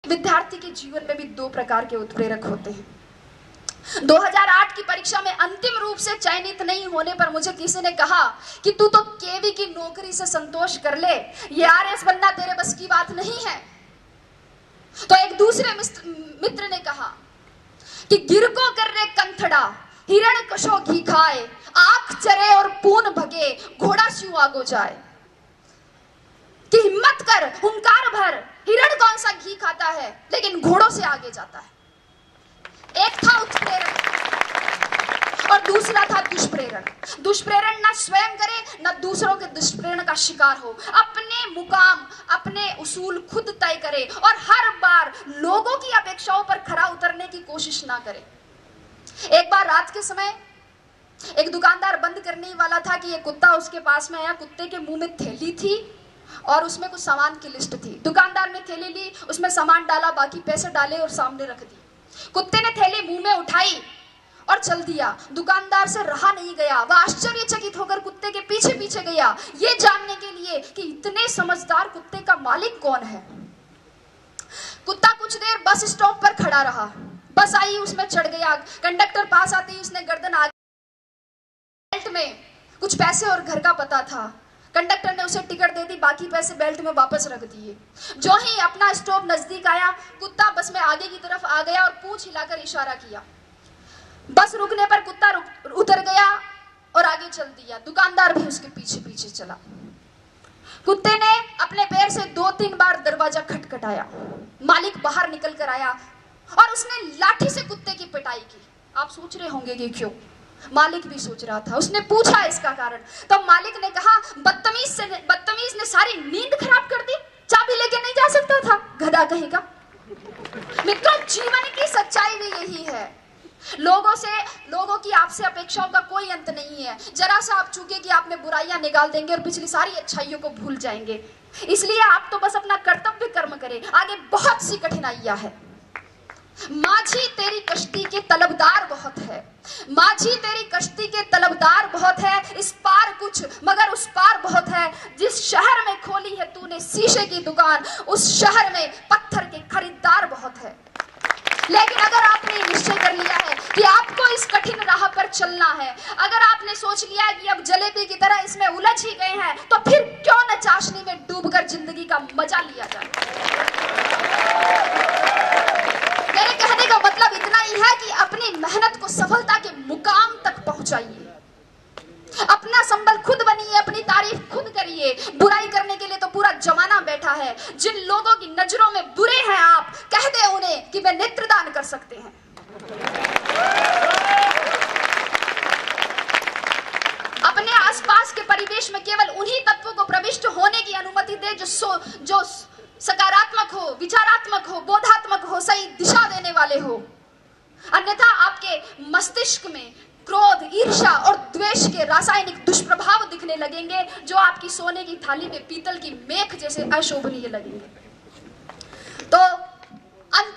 विद्यार्थी के जीवन में भी दो प्रकार के उत्प्रेरक होते हैं। 2008 की परीक्षा में अंतिम रूप से चयनित नहीं होने पर मुझे किसी ने कहा कि तू तो केवी की नौकरी से संतोष कर ले, ये आरएस बनना तेरे बस की बात नहीं है। तो एक दूसरे मित्र ने कहा कि गिरको कर रे कंथड़ा, हिरण कशो घी खाए, आंख चरे और पून भगे, घोड़ा स्यू आगो जाए। कि हिम्मत कर, हुंकार भर, हिरण कौन सा घी खाता है लेकिन घोड़ों से आगे जाता है। एक था उत्प्रेरण और दूसरा था दुष्प्रेरण। दुष्प्रेरण ना स्वयं करे ना दूसरों के दुष्प्रेरण का शिकार हो, अपने मुकाम अपने उसूल खुद तय करे और हर बार लोगों की अपेक्षाओं पर खरा उतरने की कोशिश ना करे। एक बार रात के समय एक दुकानदार बंद करने वाला था कि एक कुत्ता उसके पास में आया। कुत्ते के मुंह में थैली थी और उसमें कुछ सामान की लिस्ट थी। दुकानदार ने थैली ली, उसमें सामान डाला, बाकी पैसे डाले और सामने रख दी। कुत्ते ने थैली मुंह में उठाई और चल दिया। दुकानदार से रहा नहीं गया, वह आश्चर्यचकित होकर कुत्ते के पीछे पीछे गया, ये जानने के लिए कि इतने समझदार कुत्ते का मालिक कौन है। कुत्ता कुछ देर बस स्टॉप पर खड़ा रहा। बस आई, उसमें चढ़ गया। कंडक्टर पास आते ही उसने गर्दन आगे, बेल्ट में कुछ पैसे और घर का पता था। कंडक्टर ने उसे टिकट दे दी, बाकी पैसे बेल्ट में वापस रख दिए। जो ही अपना स्टॉप नजदीक आया, कुत्ता बस में आगे की तरफ आ गया और पूंछ हिलाकर इशारा किया। बस रुकने पर कुत्ता उतर गया और आगे चल दिया। दुकानदार भी उसके पीछे पीछे चला। कुत्ते ने अपने पैर से 2-3 बार दरवाजा खटखटाया। मालिक बाहर निकल कर आया और उसने लाठी से कुत्ते की पिटाई की। आप सोच रहे होंगे कि क्यों? मालिक भी सोच रहा था। उसने पूछा इसका कारण, तब मालिक ने कहा, बदतमीज ने सारी नींद खराब कर दी, चाबी लेके नहीं जा सकता था, गधा कहेगा। मित्रों, जीवन की सच्चाई भी यही है। लोगों की आपसे अपेक्षाओं का कोई अंत नहीं है। जरा सा आप चूके कि आपने बुराइयां निकाल देंगे और पिछली सारी अच्छाइयों को भूल जाएंगे। इसलिए आप तो बस अपना कर्तव्य कर्म करें, आगे बहुत सी कठिनाइयां हैं। माझी तेरी कश्ती के तलबदार बहुत है, माझी तेरी कश्ती के तलबदार बहुत है, इस पार कुछ मगर उस पार बहुत है। जिस शहर में खोली है तूने शीशे की दुकान, उस शहर में पत्थर के खरीदार बहुत है। लेकिन अगर आपने निश्चय कर लिया है कि आपको इस कठिन राह पर चलना है, अगर आपने सोच लिया है कि अब जलेबी की तरह इसमें उलझ ही गए हैं, तो फिर क्यों न चाशनी में डूबकर जिंदगी का मजा लिया जाए। मेरे कहने का मतलब इतना ही है कि अपनी मेहनत को सफलता के मुकाम तक पहुंचाइए। अपना संबल खुद बनिए, अपनी तारीफ खुद करिए। बुराई करने के लिए तो पूरा जमाना बैठा है। जिन लोगों की नजरों में बुरे हैं आप, कह दे उन्हें कि वे नेत्रदान कर सकते हैं। अपने आसपास के परिवेश में केवल उन्हीं तत्वों को प्रविष्ट होने की अनुमति दे जो सकारात्मक हो, विचारात्मक हो, बोधात्मक हो, सही दिशा देने वाले हो। अन्यथा आपके मस्तिष्क में क्रोध, ईर्ष्या और द्वेष के रासायनिक दुष्प्रभाव दिखने लगेंगे, जो आपकी सोने की थाली में पीतल की मेख जैसे अशोभनीय लगेंगे। तो अंत